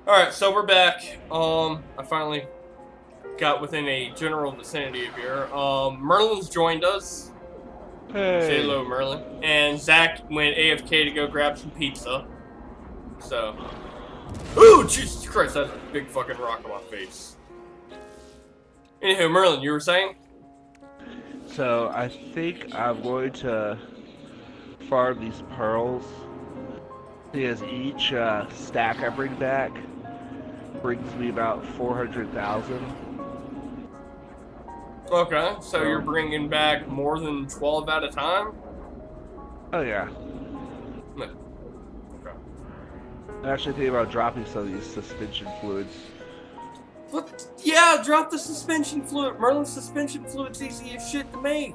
Alright, so we're back. I finally got within a general vicinity of here. Merlin's joined us. Hey. Say hello, Merlin. And Zach went AFK to go grab some pizza. So. Ooh, Jesus Christ, that's a big fucking rock on my face. Anywho, Merlin, you were saying? So, I think I'm going to farm these pearls. Because each stack I bring back brings me about 400,000. Okay, so you're bringing back more than 12 at a time? Oh yeah. No. Okay. I'm actually thinking about dropping some of these suspension fluids. What? Yeah, drop the suspension fluid. Merlin's suspension fluid's easy as shit to make.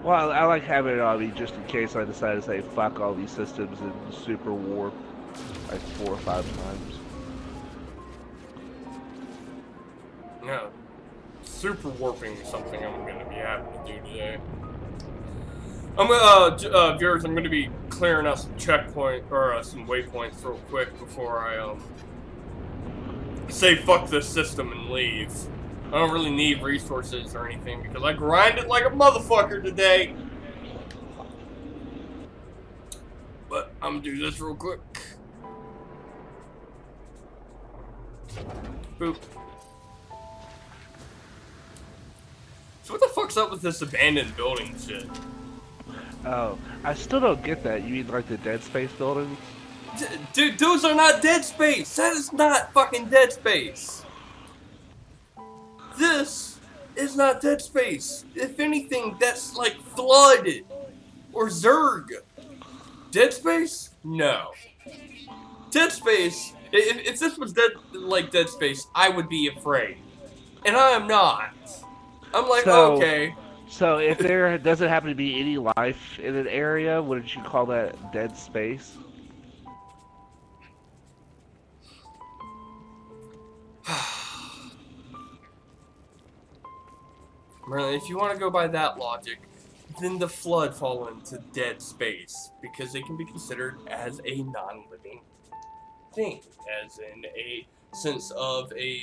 Well, I like having it on me just in case I decide to say fuck all these systems and super warp like 4 or 5 times. No. Super warping is something I'm gonna be happy to do today. I'm gonna, viewers, I'm gonna be clearing out some checkpoint, or some waypoints real quick before I, say fuck this system and leave. I don't really need resources or anything because I grinded like a motherfucker today. But I'm gonna do this real quick. Boop. So what the fuck's up with this abandoned building shit? Oh, I still don't get that. You mean like the Dead Space buildings? Dude, those are not Dead Space! That is not fucking Dead Space! This is not Dead Space. If anything, that's like Flood or Zerg. Dead Space? No. Dead Space, if this was Dead Space, I would be afraid. And I am not. I'm like, okay. So if there doesn't happen to be any life in an area, wouldn't you call that Dead Space? Merlin, if you want to go by that logic, then the Flood fall into Dead Space, because they can be considered as a non-living thing, as in a sense of a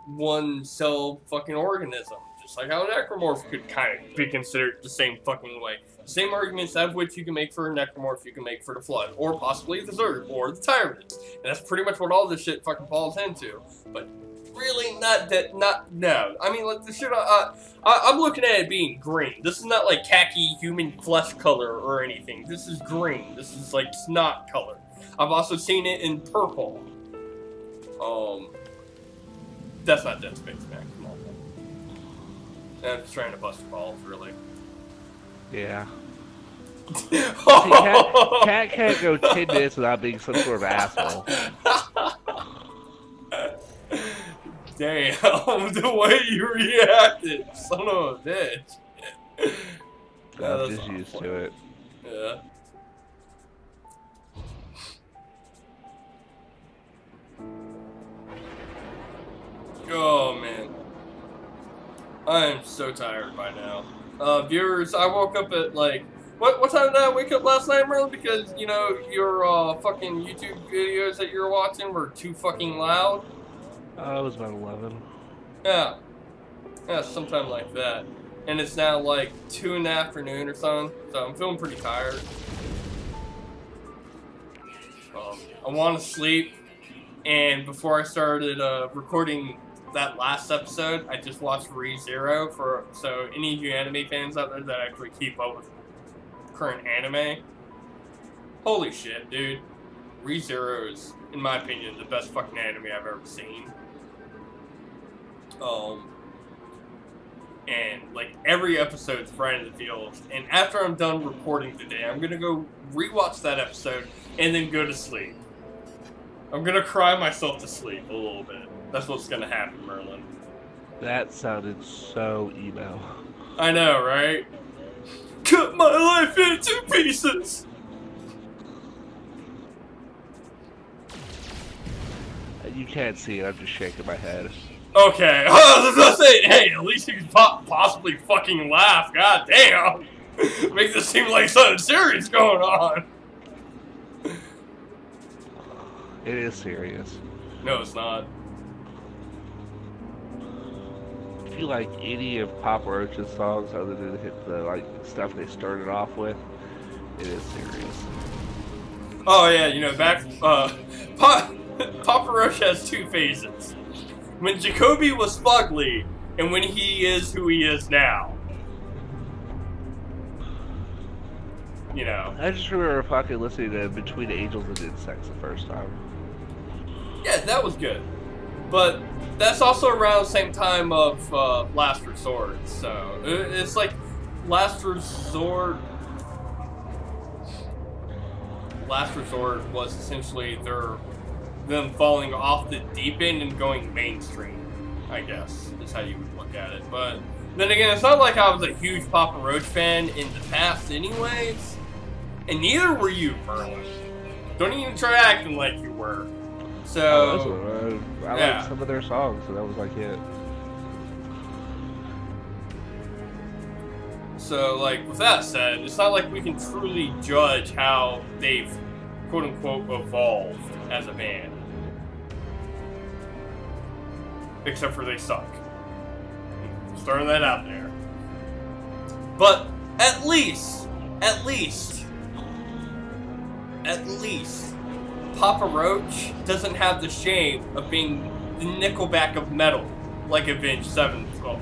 one-cell fucking organism, just like how a necromorph could kind of be considered the same fucking way. Same arguments out of which you can make for a necromorph, you can make for the Flood, or possibly the Zerg, or the Tyrant. And that's pretty much what all this shit fucking falls into. But really not that, no. I mean, like, the shit, I'm looking at it being green. This is not like khaki human flesh color or anything. This is green. This is like snot color. I've also seen it in purple. That's not Dead Space, man. Come on. I'm just trying to bust your balls, really. Yeah. Cat can't go 10 minutes without being some sort of asshole. Damn, the way you reacted, son of a bitch. I'm just used to it. Yeah. Oh, man. I am so tired by now. Viewers, I woke up at, like, what time did I wake up last night, Merlin? Because, you know, your, fucking YouTube videos that you were watching were too fucking loud. It was about 11. Yeah. Yeah, sometime like that. And it's now, like, 2 in the afternoon or something, so I'm feeling pretty tired. I want to sleep, and before I started, recording that last episode, I just watched ReZero so any of you anime fans out there that actually keep up with current anime, holy shit, dude. ReZero is, in my opinion, the best fucking anime I've ever seen. And like every episode's right in the feels. And after I'm done recording today, I'm gonna go rewatch that episode and then go to sleep. I'm gonna cry myself to sleep a little bit. That's what's gonna happen, Merlin. That sounded so emo. I know, right? Cut my life into pieces! You can't see it, I'm just shaking my head. Okay, I was gonna say, hey, at least you can possibly fucking laugh, god damn! Make this seem like something serious going on! It is serious. No, it's not. If you like any of Papa Roach's songs other than the like stuff they started off with, it is serious. Oh yeah, you know, Papa Roach has two phases. When Jacoby was fugly, and when he is who he is now. You know. I just remember fucking listening to Between Angels and Insects the first time. Yeah, that was good. But that's also around the same time of Last Resort, so it's like Last Resort was essentially them falling off the deep end and going mainstream, I guess, is how you would look at it. But then again, it's not like I was a huge Papa Roach fan in the past anyways, and neither were you, Merlin. Don't even try acting like you were. So, I liked some of their songs, so that was like it. So, like, with that said, it's not like we can truly judge how they've, quote-unquote, evolved as a band. Except for they suck. Just throwing that out there. But, at least, Papa Roach doesn't have the shame of being the Nickelback of metal, like Avenged Sevenfold.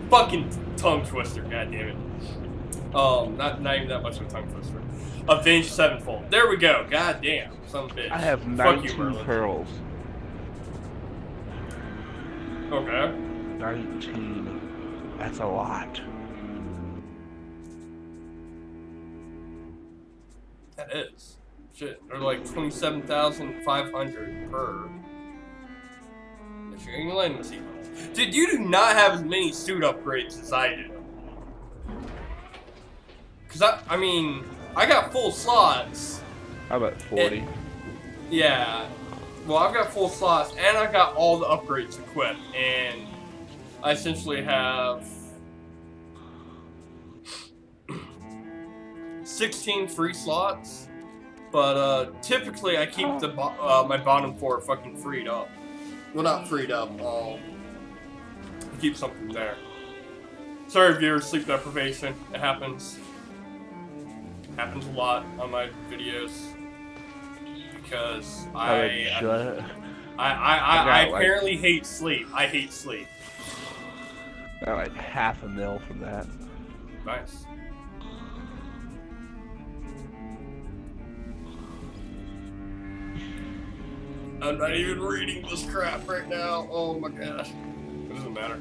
Fucking tongue twister, goddammit. Not even that much of a tongue twister. Avenged Sevenfold. There we go. Goddamn, son of a bitch. I have Fuck you, 19 pearls. Okay. 19. That's a lot. That is. Shit, they're like 27,500 per. Dude, you do not have as many suit upgrades as I do. Cause I mean, I got full slots. How about 40? Yeah. Well, I've got full slots, and I got all the upgrades equipped, and I essentially have 16 free slots. But typically I keep the my bottom 4 fucking freed up. Well, not freed up. I keep something there. Sorry, viewers, sleep deprivation. It happens. Happens a lot on my videos because I apparently hate sleep. I hate sleep. Got like half a mil from that. Nice. I'm not even reading this crap right now. Oh my gosh. It doesn't matter.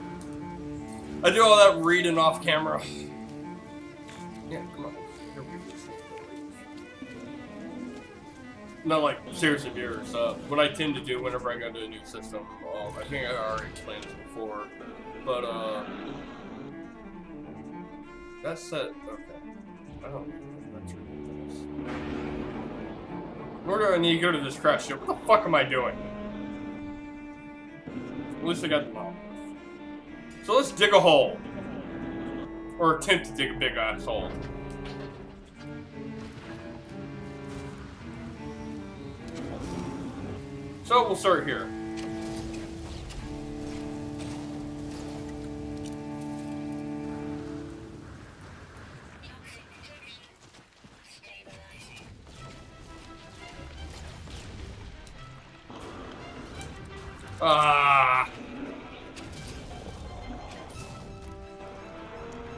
I do all that reading off camera. Yeah, come on. Not like seriously, viewers. What I tend to do whenever I go to a new system, I think I already explained this before, but that's it. Okay. I don't know. That's ridiculous. Where do I need to go to this crash ship? What the fuck am I doing? At least I got the bomb. So let's dig a hole. Or attempt to dig a big ass hole. So we'll start here.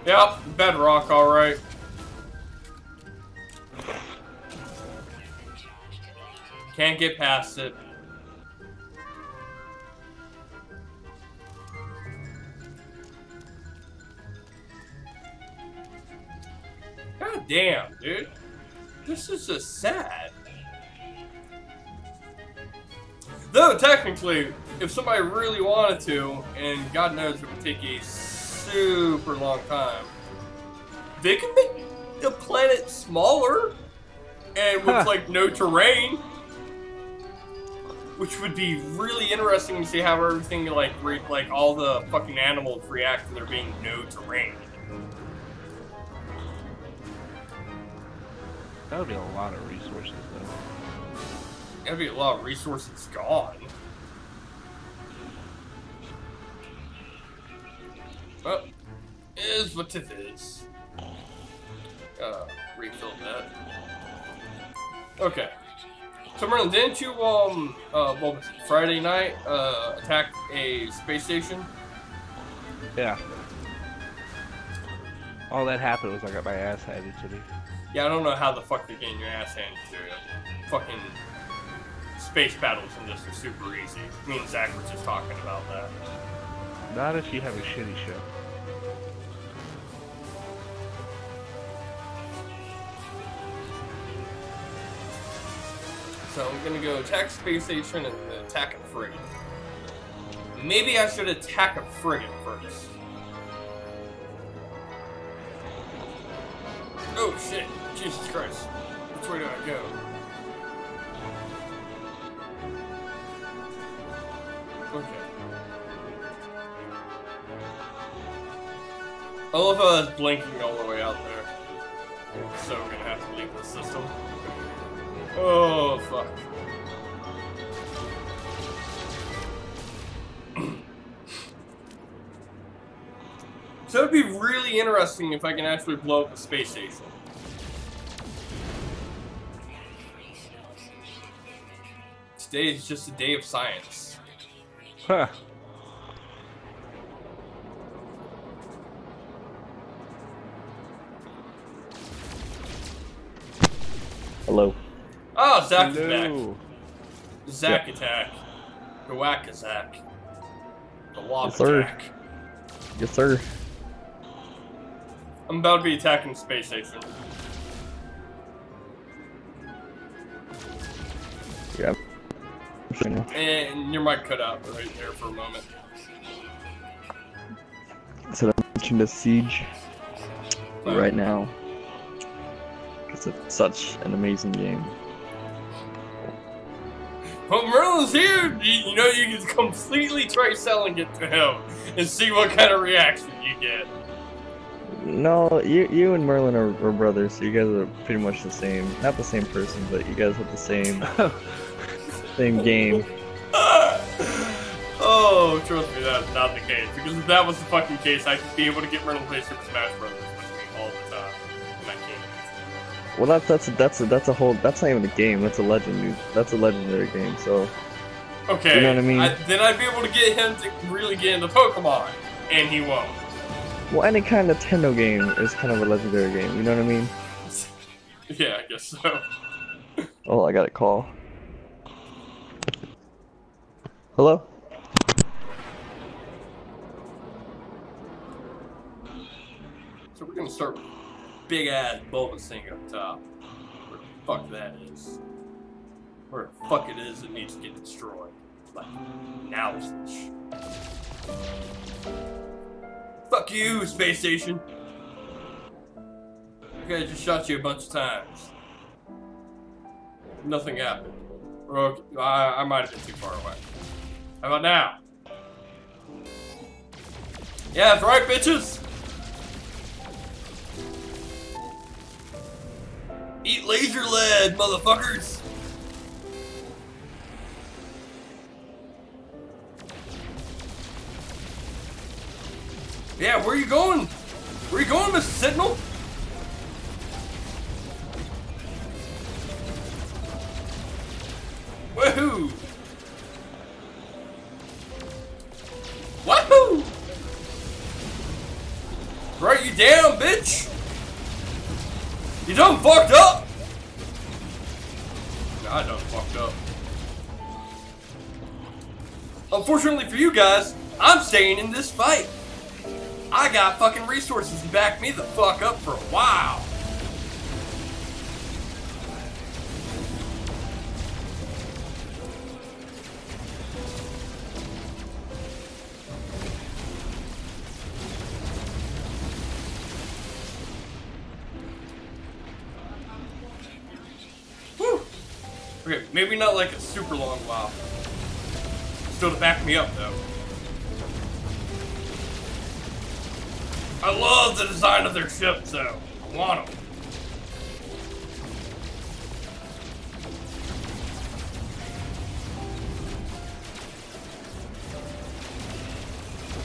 Yep, bedrock, alright. Can't get past it. God damn, dude. This is just sad. Though, technically, if somebody really wanted to, and God knows it would take a super long time, they can make the planet smaller and with like no terrain, which would be really interesting to see how everything like all the fucking animals react to there being no terrain. That would be a lot of resources, though. Gotta be a lot of resources gone. Well, is what it is. Refill that. Okay. So Merlin, didn't you what was it, Friday night attack a space station? Yeah. All that happened was I got my ass handed to me. Yeah, I don't know how the fuck they're getting your ass handed to you. Fucking space battles in this are super easy. Me and Zach were just talking about that. Not if you have a shitty ship. So I'm gonna go attack space station and attack a frigate. Maybe I should attack a frigate first. Oh shit! Jesus Christ! Which way do I go? Okay. I love how that's blinking all the way out there. So we're gonna have to leave the system. Oh, fuck. So it'd be really interesting if I can actually blow up a space station. Today is just a day of science. Huh. Hello. Oh, Zach is Hello. back. Zach attack. The whack-a-zack. The lob Yes, sir. attack. Yes, sir. I'm about to be attacking the space station. Yeah. And your mic cut out right there for a moment. So I mentioned a siege Oh. right now. It's such an amazing game. Well, Merlin's here. You know, you can completely try selling it to him and see what kind of reaction you get. No, you and Merlin are brothers, so you guys are pretty much the same. Not the same person, but you guys have the same same game. Oh, trust me, that's not the case. Because if that was the fucking case, I'd be able to get Merlin to play Super Smash Bros. With me all the time. And I can't. Well, that's a whole. That's not even a game. That's a legend. That's a legendary game. So Okay. You know what I mean? Then I'd be able to get him to really get into Pokemon, and he won't. well, any kind of Nintendo game is kind of a legendary game. You know what I mean? Yeah, I guess so. Oh, I got a call. Hello. So we're gonna start with big ass Bulbasaur up top. Where the fuck that is. Where the fuck it is that needs to get destroyed. Like, now. Fuck you, space station. Okay, I just shot you a bunch of times. Nothing happened. Okay, I might have been too far away. How about now? Yeah, that's right, bitches! Eat laser lead, motherfuckers! Yeah, where are you going? Where are you going, Mr. Sentinel? Woohoo! Woohoo! Write you down, bitch! You done fucked up! I done fucked up. Unfortunately for you guys, I'm staying in this fight. I got fucking resources to back me the fuck up for a while. Whew. Okay, maybe not like a super long while. Still to back me up though. I love the design of their ships, though. I want them.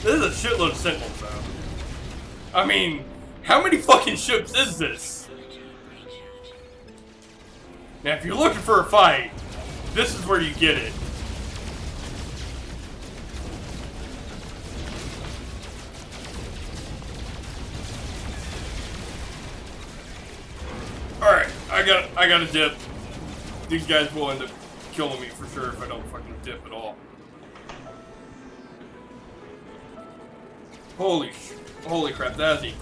This is a shitload of Sentinels, though. I mean, how many fucking ships is this? Now, if you're looking for a fight, this is where you get it. Alright, I got a dip. These guys will end up killing me for sure if I don't fucking dip at all. Holy crap, that is a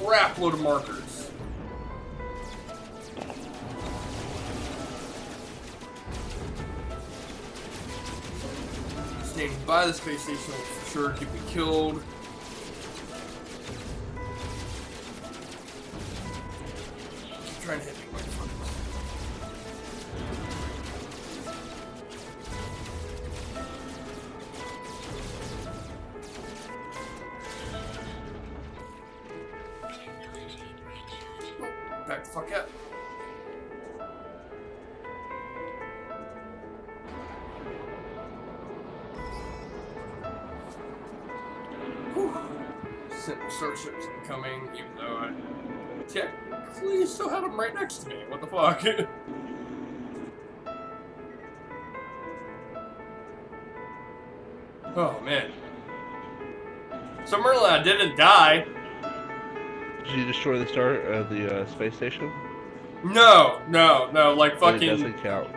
crap load of markers. Staying by the space station will for sure keep me killed. Keep trying to hit me, motherfuckers. Back the fuck up. Whew. Sentinel starships incoming, even though I technically still had them right next to me. What the fuck? Oh man. So Merlin, I didn't die. Did you destroy the space station? No, like fucking. It doesn't count.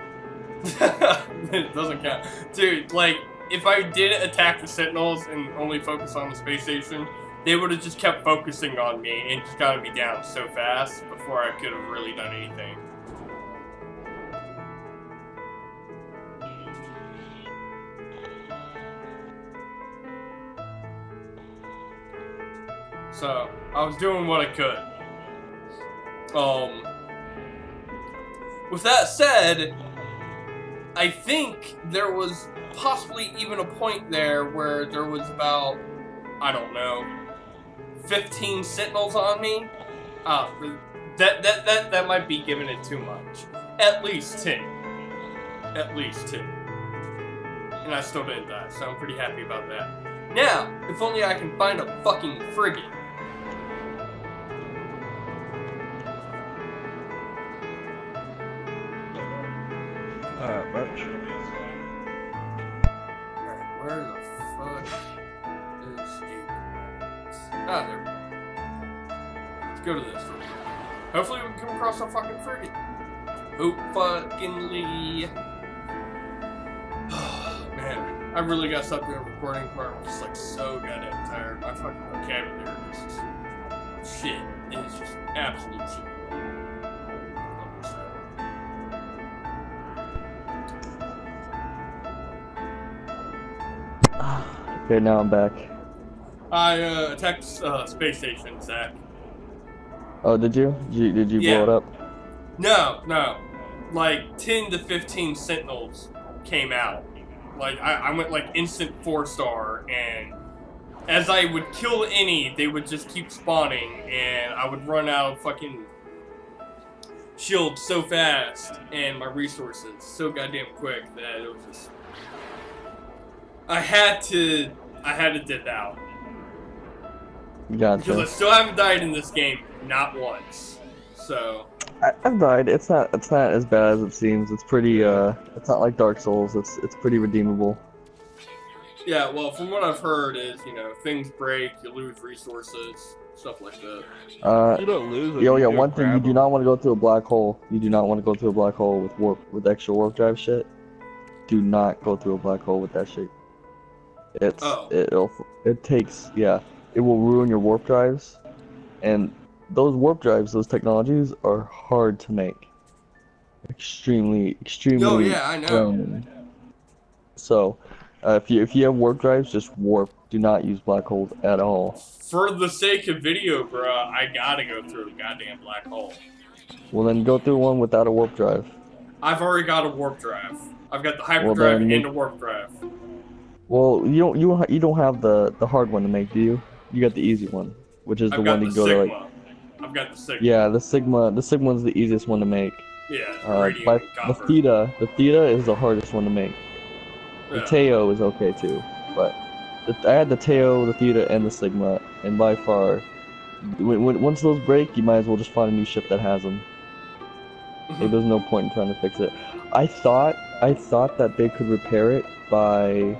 It doesn't count. Dude, like, if I didn't attack the Sentinels and only focus on the space station, they would have just kept focusing on me and just gotten me down so fast before I could have really done anything. So, I was doing what I could. With that said, I think there was possibly even a point there where there was about, I don't know, 15 Sentinels on me. That might be giving it too much. At least 10. At least 10. And I still didn't die, so I'm pretty happy about that. Now, if only I can find a fucking frigate. Much. Alright, where the fuck is the... Ah, there we go. Let's go to this. Hopefully we can come across a fucking frigate. Hope fucking Lee. Man, I really got stuck in the recording part. I'm just like so goddamn tired. My fucking vocabulary is just shit. It is just absolute shit. Okay, now I'm back. I attacked space station, Zach. Oh, did you? Did you blow it up? No. Like 10 to 15 Sentinels came out. Like I went like instant 4-star, and as I would kill any, they would just keep spawning, and I would run out of fucking shields so fast and my resources so goddamn quick that it was just. I had to dip out. Gotcha. Because I still haven't died in this game, not once. So. I've died. It's not as bad as it seems. It's pretty. It's not like Dark Souls. It's pretty redeemable. Yeah, well, from what I've heard is, things break, you lose resources, stuff like that. You don't lose them. Yeah. One thing, you do not want to go through a black hole. You do not want to go through a black hole with extra warp drive shit. Do not go through a black hole with that shit. It will ruin your warp drives, and those warp drives, those technologies are hard to make. Extremely. Oh yeah, I know. So, if you have warp drives, just warp. Do not use black holes at all. For the sake of video, bruh, I gotta go through a goddamn black hole. Well, then go through one without a warp drive. I've already got a warp drive. I've got the hyperdrive and the warp drive. Well, you don't have the hard one to make, do you? You got the easy one, which is the one you go to like. I've got the Sigma. Yeah, the Sigma's the easiest one to make. Yeah. The Theta is the hardest one to make. The Teo is okay too, but I had the Teo, the Theta, and the Sigma, and by far, once those break, you might as well just find a new ship that has them. Like, there's no point in trying to fix it. I thought that they could repair it by,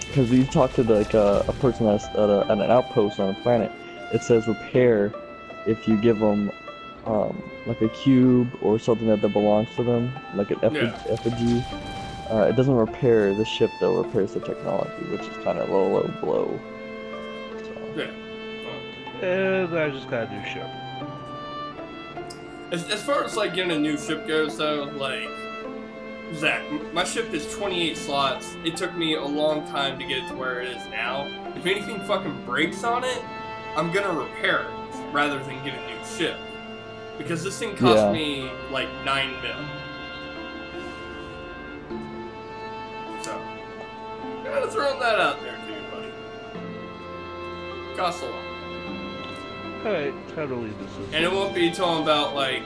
because you talk to like a person at an outpost on a planet. It says repair if you give them like a cube or something that belongs to them, like an effigy. It doesn't repair the ship though; it repairs the technology, which is kind of low blow. So. Yeah. And I just got a new ship. As far as like getting a new ship goes, though, like Zach, my ship is 28 slots. It took me a long time to get it to where it is now. If anything fucking breaks on it, I'm gonna repair it rather than get a new ship, because this thing cost me like 9 mil. So, gotta throw that out there to you, buddy. Costs a lot. Alright, totally this is. And it won't be until I'm about like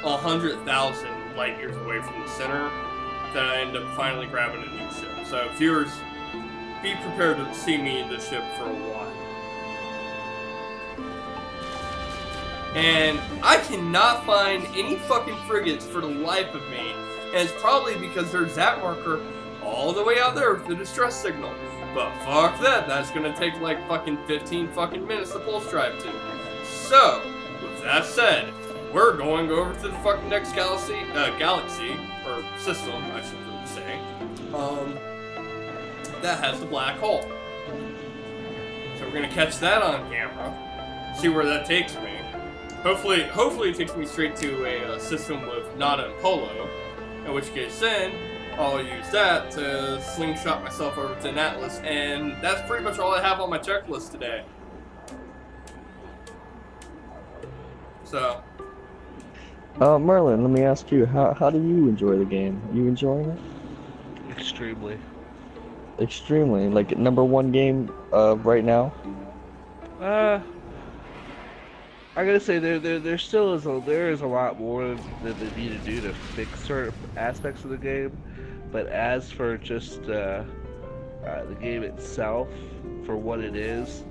100,000 light years away from the center that I end up finally grabbing a new ship. So viewers, be prepared to see me in the ship for a while. And I cannot find any fucking frigates for the life of me. And it's probably because there's that marker all the way out there with the distress signal. But fuck that, that's gonna take like fucking 15 fucking minutes to pulse drive to. So, with that said, we're going over to the fucking next galaxy, or system, I should really say, that has the black hole. So we're gonna catch that on camera, see where that takes me. Hopefully it takes me straight to a system with Nada and Polo, in which case then, I'll use that to slingshot myself over to an Atlas, and that's pretty much all I have on my checklist today. So. Merlin, let me ask you, how do you enjoy the game? Are you enjoying it? Extremely. Extremely? Like, #1 game right now? I gotta say there still is a lot more that they need to do to fix certain aspects of the game, but as for just the game itself, for what it is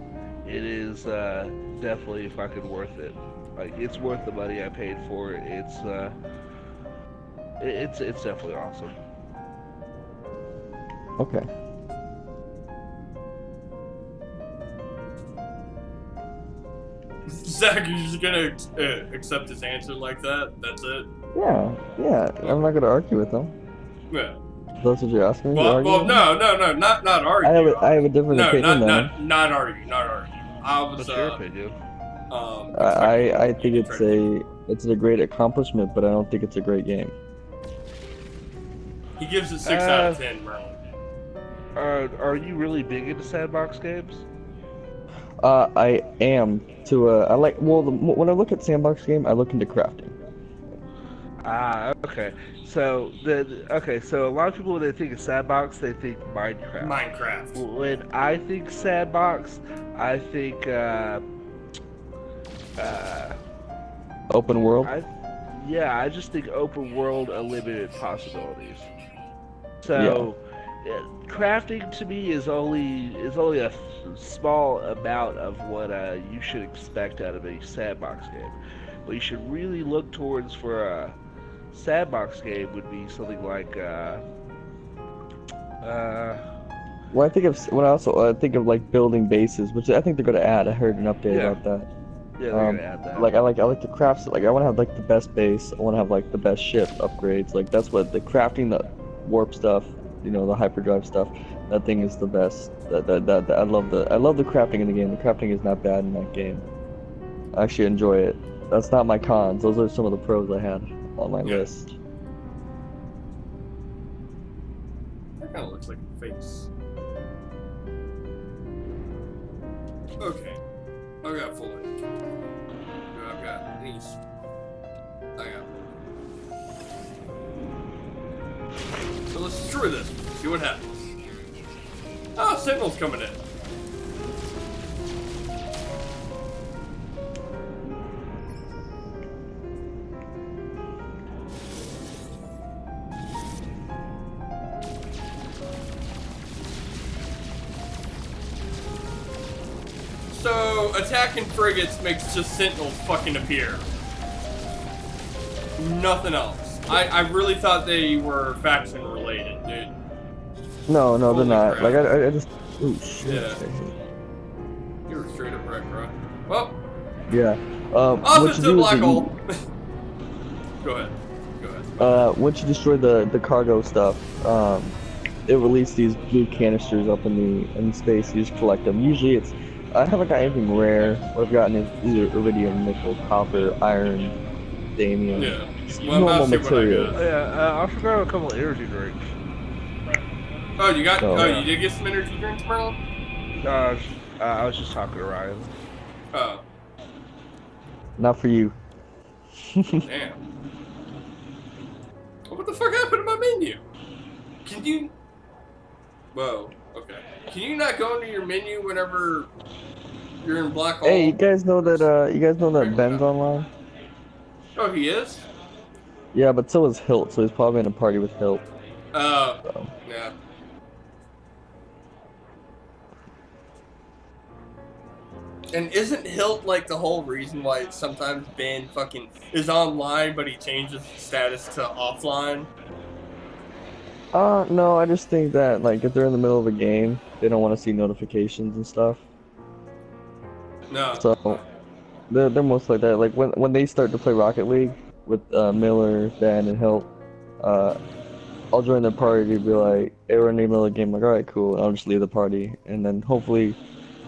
definitely fucking worth it. Like, it's worth the money I paid for it. It's definitely awesome. Okay. Zach, you're just gonna accept his answer like that? That's it? Yeah. I'm not gonna argue with them. Yeah. That's what you're asking me? Well, no, not argue. I have a different opinion. Not argue. I was. What's your opinion? I think it's a great accomplishment, but I don't think it's a great game. He gives it 6 out of 10, Merlin. Are you really big into sandbox games? I am I like, when I look at sandbox game, I look into crafting. Okay. So so a lot of people, when they think of sandbox, they think Minecraft. When I think sandbox, I think open world. I just think open world, unlimited possibilities. So crafting to me is only a small amount of what you should expect out of a sandbox game. What you should really look towards for a sandbox game would be something like well, I think of like building bases, which I think they're gonna add. I heard an update about that. Yeah, they're gonna add that. Like I like the crafts. Like I want to have like the best base. I want to have like the best ship upgrades. Like that's what the crafting, the warp stuff, the hyperdrive stuff. That thing is the best. I love the crafting in the game. The crafting is not bad in that game. I actually enjoy it. That's not my cons. Those are some of the pros I had on my list. That kind of looks like a face. Okay. I've got full image. I've got these. So let's destroy this. See what happens. Oh, signal's coming in. So attacking frigates makes just sentinels fucking appear. Nothing else. I really thought they were faction related, dude. No, they're Holy not. crap. Like I just. Oh shit. Yeah. You were straight up wrecked, bro. Well, Yeah. off What into you the do is black you- hole. Go ahead. Go ahead. Once you destroy the cargo stuff, it releases these blue canisters up in space. You just collect them. Usually it's, I haven't got anything rare. What I've gotten is either iridium, nickel, copper, iron, damium. Yeah. Just Well, I'm normal about to see what I materials. got. Oh, yeah, I forgot a couple of energy drinks. Oh, you got? Oh, Oh, yeah. you did get some energy drinks, Merlin? I was just talking to Ryan. Oh, Not for you. damn. What the fuck happened to my menu? Can you? Whoa. Okay. Can you not go into your menu whenever you're in black hole? Hey, you guys know that Ben's online? Oh, he is. Yeah, but so is Hilt, so he's probably in a party with Hilt. Yeah. And isn't Hilt like the whole reason why sometimes Ben fucking is online, but he changes his status to offline? No, I just think that, like, if they're in the middle of a game, they don't want to see notifications and stuff. No. So, they're most like that. Like, when they start to play Rocket League with Miller, Ben, and Hilt, I'll join their party to be like, hey, we're in the middle of the game. Like, alright, cool. And I'll just leave the party. And then hopefully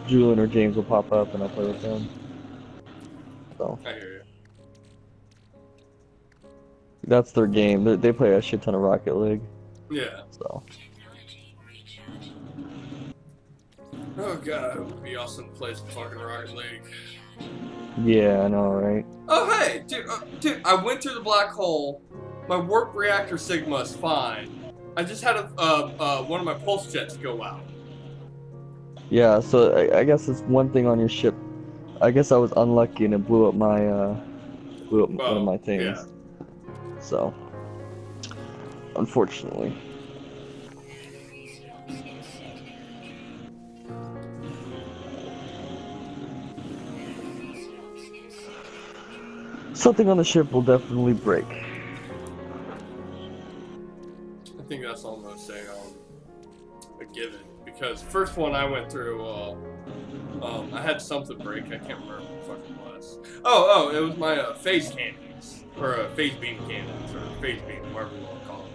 Julian or James will pop up and I'll play with them. So, I hear you. that's their game. They play a shit ton of Rocket League. Yeah. So, Oh god, it would be awesome to play some fucking Rocket League. yeah, I know, right? Oh hey, dude, I went through the black hole. My warp reactor sigma is fine. I just had one of my pulse jets go out. Yeah, so I guess it's one thing on your ship. I guess I was unlucky and it blew up one of my things. yeah. So, unfortunately. Something on the ship will definitely break. I think that's almost a given. Because first one I went through, I had something break. I can't remember what the fuck it was. Oh, it was my phase cannons, or phase beam cannons, or phase beam, whatever you want to call it.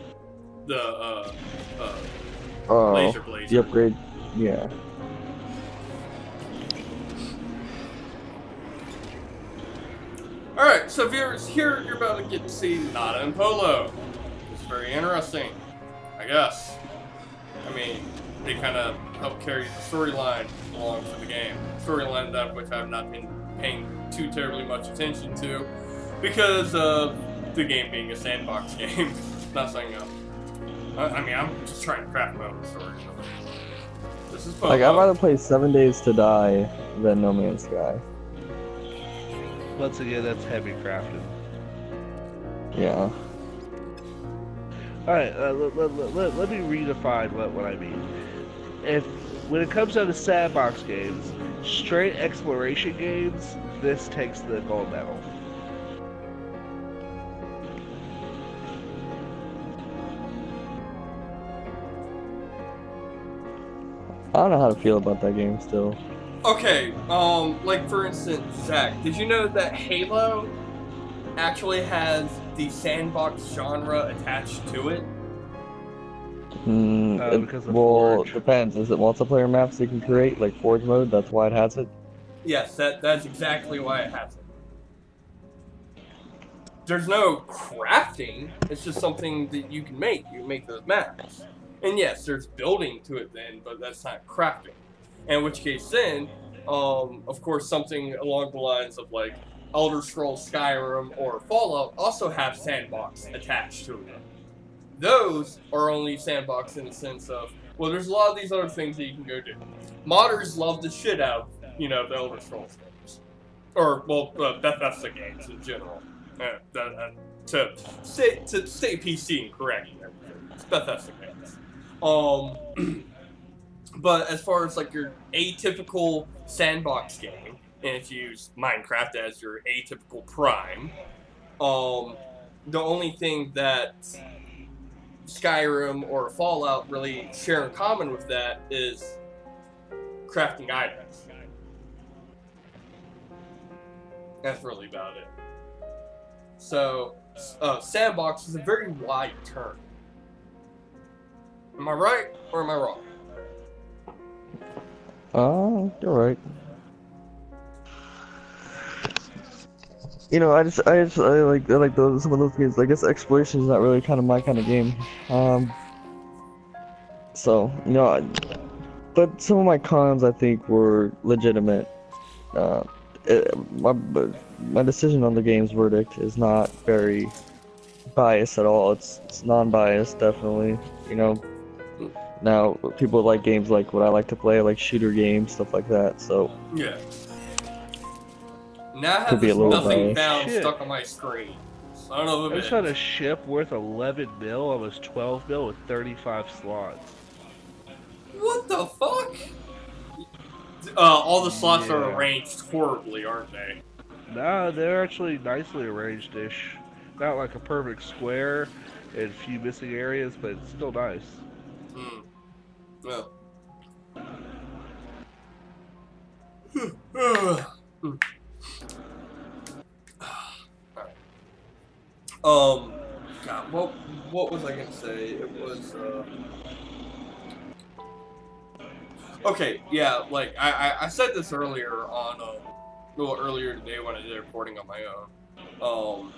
The laser blazer. The upgrade, yeah. Alright, so viewers, here you're about to get to see Nada and Polo. It's very interesting, I guess. I mean, they kind of help carry the storyline along for the game. Storyline that which I've not been paying too terribly much attention to because of the game being a sandbox game. Not saying else. I mean, I'm just trying to craft my own story. This is Polo. Like, I'd rather play 7 Days to Die than No Man's Sky. Once again, that's heavy crafted. Yeah. Alright, let me redefine what I mean. When it comes down to sandbox games, straight exploration games, this takes the gold medal. I don't know how to feel about that game still. Okay, like for instance, Zach, did you know that Halo actually has the sandbox genre attached to it? Because of Well, Forge. depends. Is it multiplayer maps you can create, like Forge mode? That's why it has it? Yes, that's exactly why it has it. There's no crafting, it's just something that you can make. You make those maps. And yes, there's building to it then, but that's not crafting. In which case then, of course, something along the lines of like Elder Scrolls Skyrim or Fallout also have sandbox attached to them. Those are only sandbox in the sense of, well, there's a lot of these other things that you can go do. Modders love the shit out of, the Elder Scrolls games. Or, well, Bethesda games in general. To stay PC and correct and everything. It's Bethesda games. But as far as like your atypical sandbox game, and if you use Minecraft as your atypical prime, the only thing that Skyrim or Fallout really share in common with that is crafting items. That's really about it. So, sandbox is a very wide term. Am I right or am I wrong? You're right. You know, I like those some of those games. I guess exploration is not really kind of my kind of game. So you know, but some of my cons I think were legitimate. My decision on the game's verdict is not very biased at all. It's non-biased, definitely. You know, now people like games like what I like to play, like shooter games, stuff like that. So yeah. Now I have Could be this a little nothing biased. found Shit. stuck on my screen. So I don't know I if just it had a ship worth 11 mil, almost 12 mil with 35 slots. What the fuck? All the slots are Yeah. arranged horribly, aren't they? Nah, they're actually nicely arranged-ish. Not like a perfect square and a few missing areas, but it's still nice. Hmm. Well. God, what was I gonna say? It was, okay, yeah, like, I said this earlier on, earlier today when I did reporting on my own.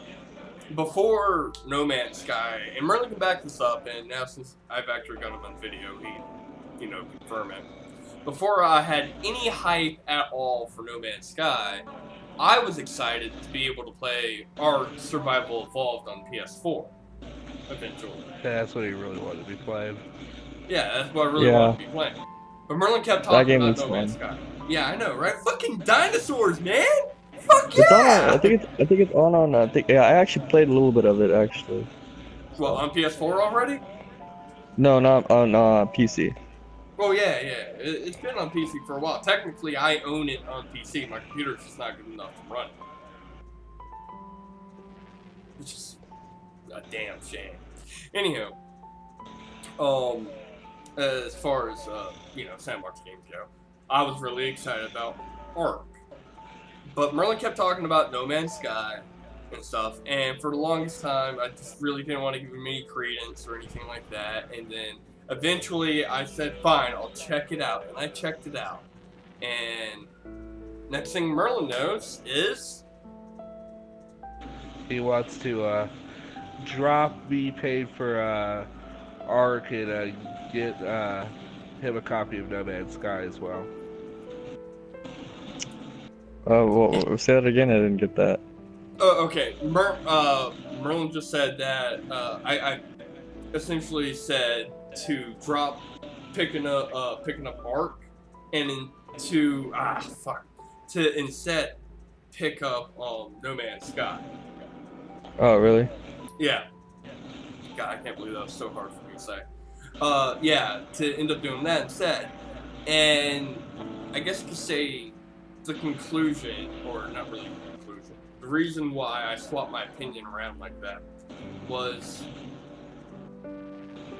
Before No Man's Sky, and Merlin can back this up, and now since I've actually got him on video, he, confirm it. Before I had any hype at all for No Man's Sky, I was excited to be able to play Ark Survival Evolved on PS4, eventually. That's what he really wanted to be playing. Yeah, that's what I really Yeah. wanted to be playing. But Merlin kept That talking game about was No Man's fun. Sky. Yeah, I know, right? Fucking dinosaurs, man! Fuck It's on. yeah! I think it's on. I think yeah. I actually played a little bit of it actually. Well, on PS4 already? No, not on PC. Well, yeah. It's been on PC for a while. Technically, I own it on PC. My computer's just not good enough to run it. Which is a damn shame. Anyhow, as far as, sandbox games go, I was really excited about Ark. But Merlin kept talking about No Man's Sky and stuff, and for the longest time, I just really didn't want to give him any credence or anything like that, and then eventually I said, fine, I'll check it out, and I checked it out. And next thing Merlin knows is... He wants to drop me paid for Ark and get him a copy of No Man's Sky as well. Well, say that again. I didn't get that. Okay, Merlin just said that, I essentially said to drop picking up Ark, and to instead pick up No Man's Sky. Oh, really? Yeah. God, I can't believe that was so hard for me to say. Yeah, to end up doing that instead. And I guess you could say the conclusion, or not really the conclusion, the reason why I swapped my opinion around like that was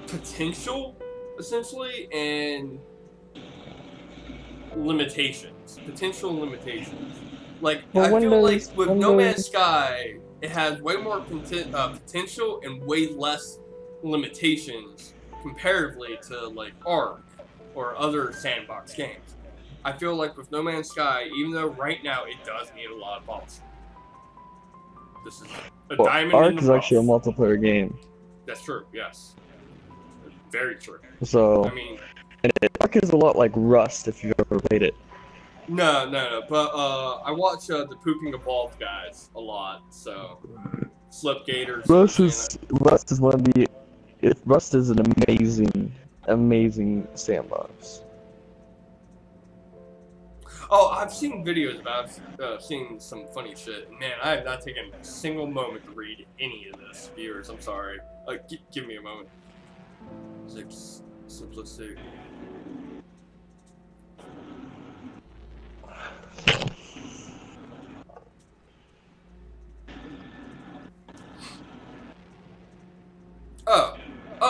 potential, essentially, and limitations. Potential limitations. Like, Well, I feel like with No Man's Sky, it has way more potential and way less limitations comparatively to, like, Ark or other sandbox games. I feel like with No Man's Sky, even though right now it does need a lot of polish, this is a diamond Ark in the is actually a rough. multiplayer game. That's true, yes. Very true. So I mean, Ark is a lot like Rust if you've ever played it. no, but I watch the Pooping Evolved guys a lot, so Slip Gators. Rust is one of the. Rust is an amazing sandbox. Oh, I've seen videos about seeing some funny shit. Man, I have not taken a single moment to read any of this, viewers. I'm sorry. Give me a moment. Simplistic.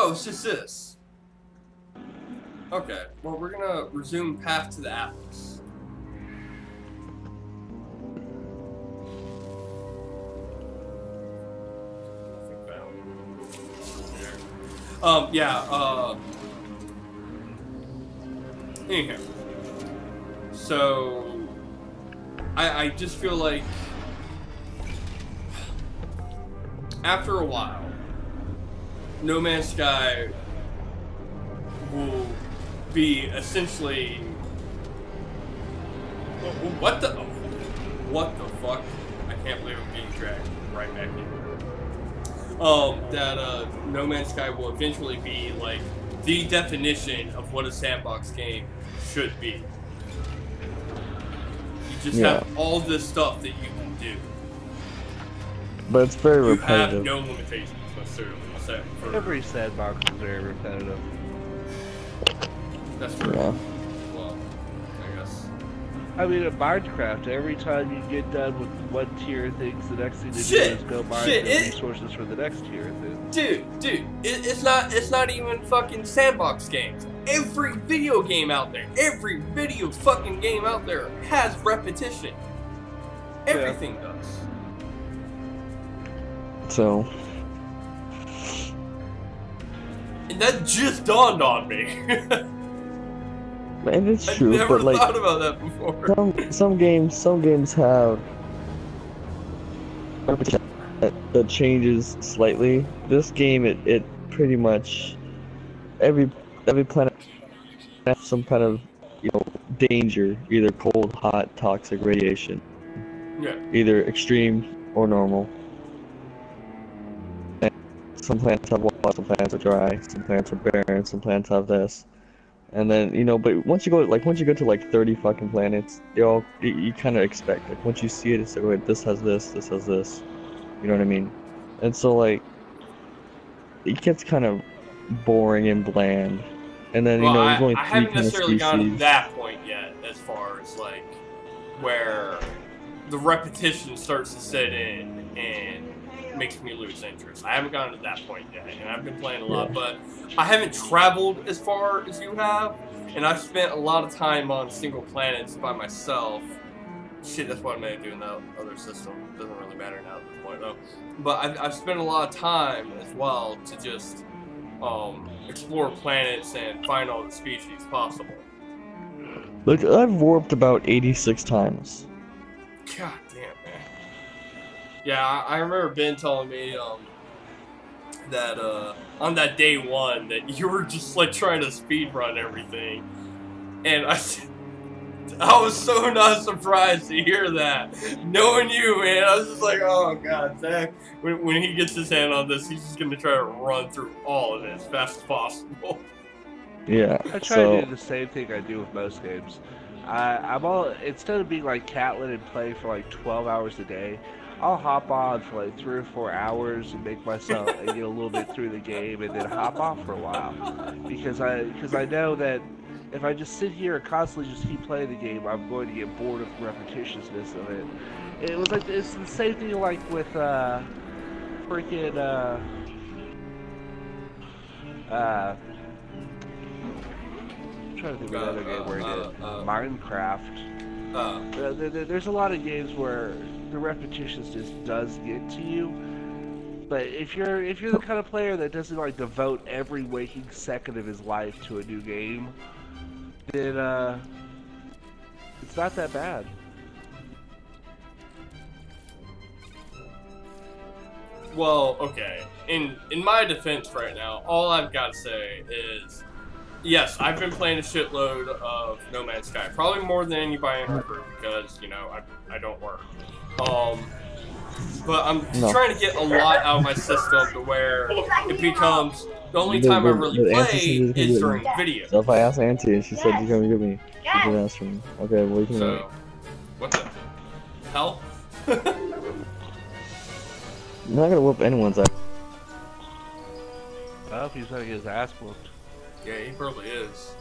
Oh, it's just this. Okay, well, we're gonna resume Path to the Atlas. Anyhow. So, I just feel like after a while, No Man's Sky will be essentially... What the fuck? I can't believe I'm being dragged right back in. No Man's Sky will eventually be like the definition of what a sandbox game should be. You just have all this stuff that you can do. But it's very You repetitive. have no limitations necessarily. Except for, Every sandbox is very repetitive. that's true. Yeah. Well, I guess. I mean, in Minecraft, every time you get done with one tier of things, the next thing to do Shit, is go mine shit, the it- resources for the next tier of things. Dude, it's not even fucking sandbox games. Every video game out there, every video fucking game out there has repetition. Everything does. So, And that just dawned on me. and it's I true, never but like thought about that before. some games have that changes slightly. This game, it pretty much every planet has some kind of danger, either cold, hot, toxic radiation, Yeah. either extreme or normal. And some planets have water, some planets are dry, some planets are barren, some planets have this. And then, but once you go to like 30 fucking planets, you kind of expect, like, once you see it, it's like, wait, this has this has this. You know what I mean? And so, like, it gets kind of boring and bland. And then, Well, there's only I three haven't kind of necessarily gotten to species. that point yet, as far as like where the repetition starts to set in and makes me lose interest. I haven't gotten to that point yet, and I've been playing a lot, but I haven't traveled as far as you have, and I've spent a lot of time on single planets by myself. Shit, that's what I'm gonna do in that other system. Doesn't really matter now at this point, though. But I've spent a lot of time as well to just explore planets and find all the species possible. Look, I've warped about 86 times. God damn, man. Yeah, I remember Ben telling me that on that day one that you were just like trying to speed run everything, and I was so not surprised to hear that. Knowing you, man, I was just like, oh god, Zach. When he gets his hand on this, he's just gonna try to run through all of it as fast as possible. Yeah. I try to do the same thing I do with most games. Instead of being like Catlin and play for like 12 hours a day, I'll hop on for like 3 or 4 hours and make myself get a little bit through the game, and then hop off for a while, because I know that if I just sit here and constantly just keep playing the game, I'm going to get bored of the repetitiousness of it. It's the same thing like with freaking I'm trying to think of another game where it did Minecraft. There's a lot of games where the repetitiousness does get to you, but if you're the kind of player that doesn't like devote every waking second of his life to a new game, then it's not that bad. Well, okay. In my defense right now, all I've got to say is, yes, I've been playing a shitload of No Man's Sky, probably more than anybody in our group because I don't work. But I'm trying to get a lot out of my system to where it becomes the only time I really play is during video. So if I ask Auntie and she said you come get me, you can ask for me. Okay, well you can. So, what the hell? I'm not gonna whoop anyone's ass. I hope he's gonna get his ass whooped. Yeah, he probably is.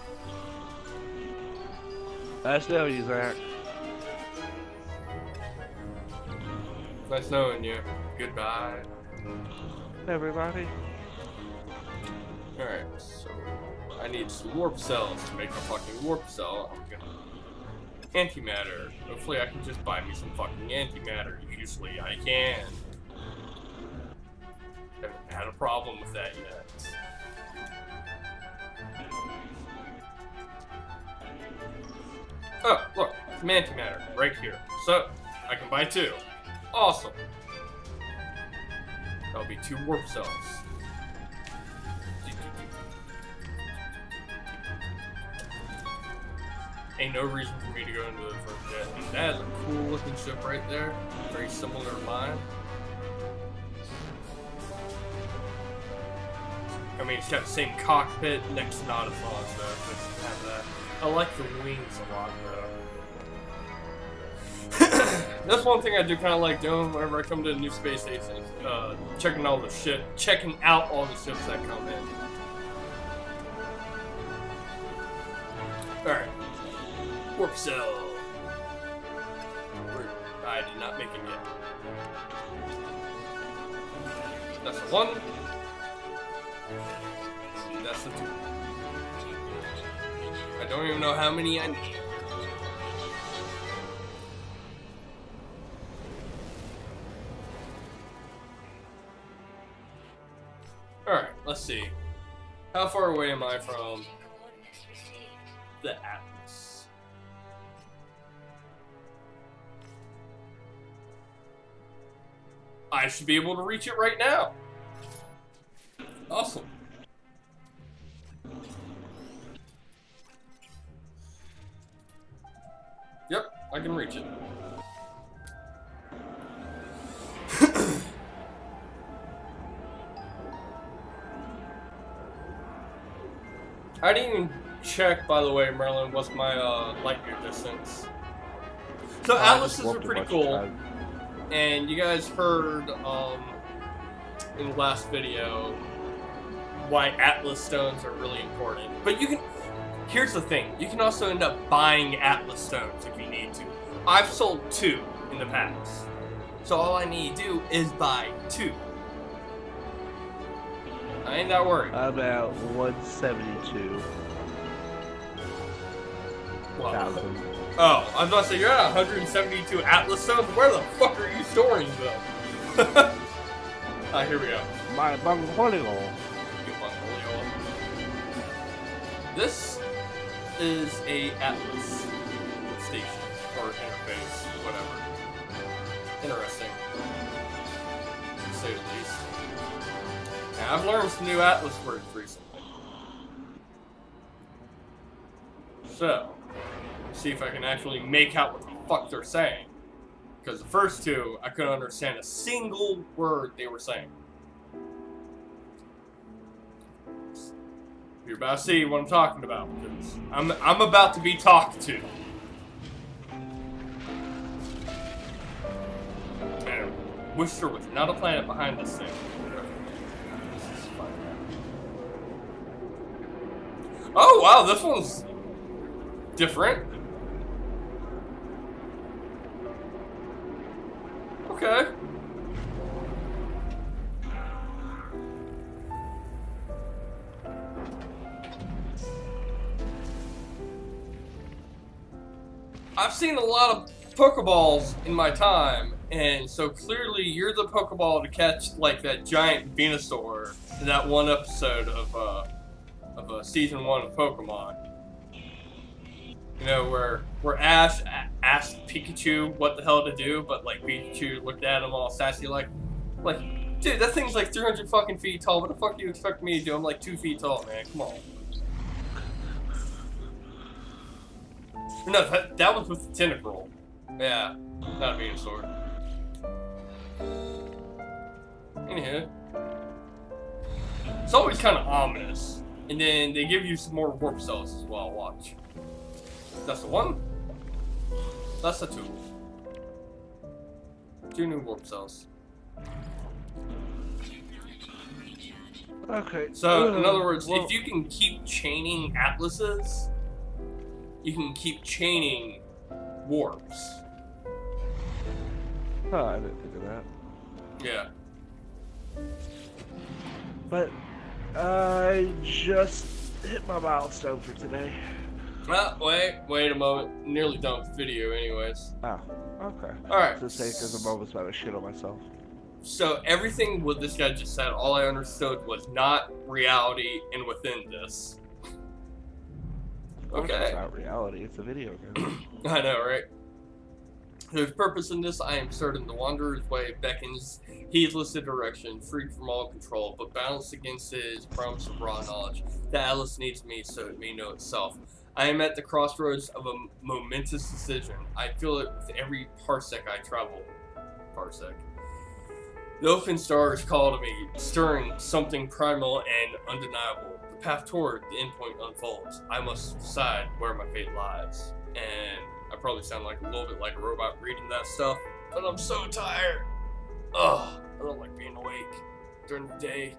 Nice knowing you, Zach. Nice knowing you. Goodbye. Everybody. Alright, so I need some warp cells to make a fucking warp cell. I'm gonna antimatter. Hopefully I can just buy me some fucking antimatter. Usually I can. Haven't had a problem with that yet. Oh, look, some antimatter right here. So, I can buy 2. Awesome. That'll be 2 warp cells. Ain't no reason for me to go into the first jet. And that is a cool looking ship right there. Very similar to mine. I mean, it's got the same cockpit next to Nautilus, so it doesn't have that. I like the wings a lot, though. That's one thing I do kind of like doing whenever I come to a new space station. Checking out all the ships that come in. Alright. Warp cell. I did not make it yet. That's the 1. That's the 2. I don't even know how many I need. Alright, let's see. How far away am I from the Atlas? I should be able to reach it right now. Awesome. Yep, I can reach it. I didn't even check, by the way, Merlin, what's my light year distance. So Atlases are pretty cool. And you guys heard in the last video why Atlas stones are really important. But you can, here's the thing, you can also end up buying Atlas stones if you need to. I've sold 2 in the past. So all I need to do is buy 2. I ain't that worried. About 172. Wow. Oh, I was about to say, you're at 172 Atlas stones? Where the fuck are you storing them? Here we go. My Bangholio. This is a Atlas station, or interface, whatever. Interesting, to say the least. Now, I've learned some new Atlas words recently. So, see if I can actually make out what the fuck they're saying. Because the first 2, I couldn't understand a single word they were saying. You're about to see what I'm talking about, because I'm about to be talked to. Man, wish there was not a planet behind this thing. This is fun. Oh wow, this one's different. Okay. I've seen a lot of Pokeballs in my time, and so clearly you're the Pokeball to catch like that giant Venusaur in that one episode of season 1 of Pokemon. You know, where Ash asked Pikachu what the hell to do, but like Pikachu looked at him all sassy like, dude, that thing's like 300 fucking feet tall. What the fuck do you expect me to do? I'm like 2 feet tall, man. Come on. No, that was with the Tentacruel. Yeah, not a Venusaur. Anywho, it's always kind of ominous, and then they give you some more warp cells as well. Watch. That's the 1. That's the 2. 2 new warp cells. Okay. So, in other words, if you can keep chaining Atlases, you can keep chaining warps. Oh, I didn't think of that. Yeah. But I just hit my milestone for today. Wait a moment. Nearly done with the video anyways. Oh, okay. Alright. For the sake of the moment's about to shit on myself. So everything what this guy just said, all I understood was not reality and within this. Okay. It's not reality, it's a video game. I know, right? There's purpose in this. I am certain the wanderer's way beckons, heedless of direction, free from all control, but balanced against his promise of raw knowledge. The Atlas needs me, so it may know itself. I am at the crossroads of a momentous decision. I feel it with every parsec I travel. Parsec. The open stars call to me, stirring something primal and undeniable. The path toward the endpoint unfolds. I must decide where my fate lies. And I probably sound like a little bit like a robot reading that stuff, but I'm so tired. Ugh, I don't like being awake during the day.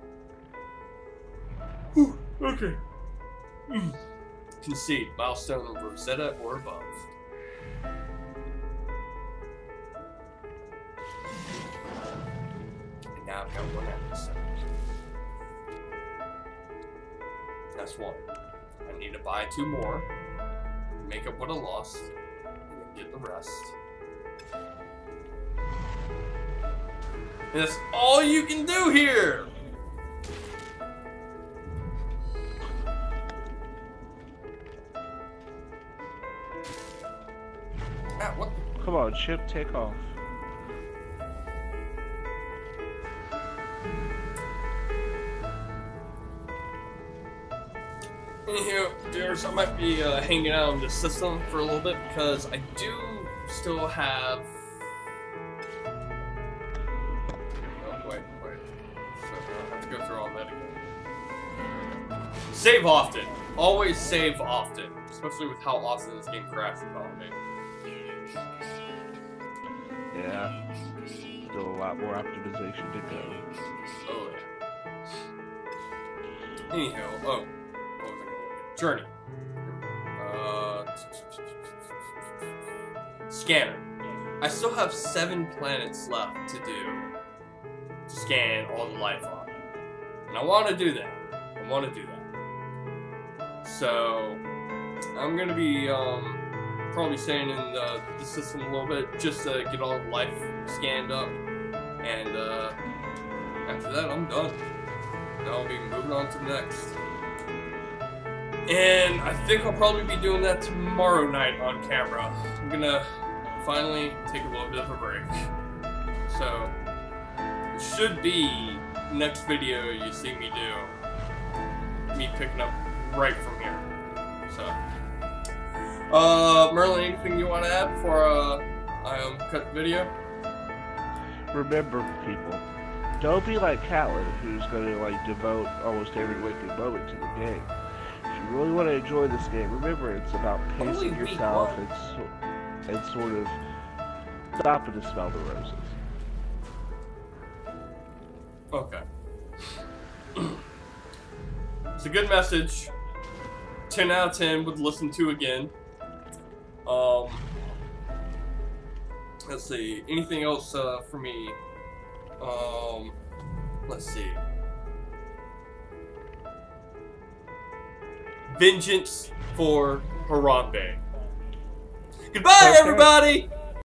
Whew, okay. Concede, milestone of Rosetta or above. And now I've got one episode. That's one. I need to buy 2 more, make up what I lost, and then get the rest. And that's all you can do here! Ah, what the? Come on, ship, take off. Anywho, dears, I might be hanging out on the system for a little bit because I do still have. Oh, wait. So I have to go through all that again. Save often. Always save often. Especially with how often this game crashes on me. Yeah. Still a lot more optimization to go. Oh, yeah. Anyhow, oh. Journey. Scanner. I still have 7 planets left to do to scan all the life on. And I want to do that. So, I'm going to be probably staying in the system a little bit just to get all the life scanned up. And after that, I'm done. Then I'll be moving on to the next. And I think I'll probably be doing that tomorrow night on camera. I'm gonna finally take a little bit of a break. So, it should be next video you see me do. Me picking up right from here. So, Merlin, anything you want to add before I cut the video? Remember, people, don't be like Catelyn, who's gonna like devote almost every waking moment to the game. If you really want to enjoy this game, remember it's about pacing yourself and sort of stopping to smell the roses. Okay. It's a good message. 10 out of 10 would listen to again. Let's see. Anything else for me? Let's see. Vengeance for Harambe. Goodbye, everybody!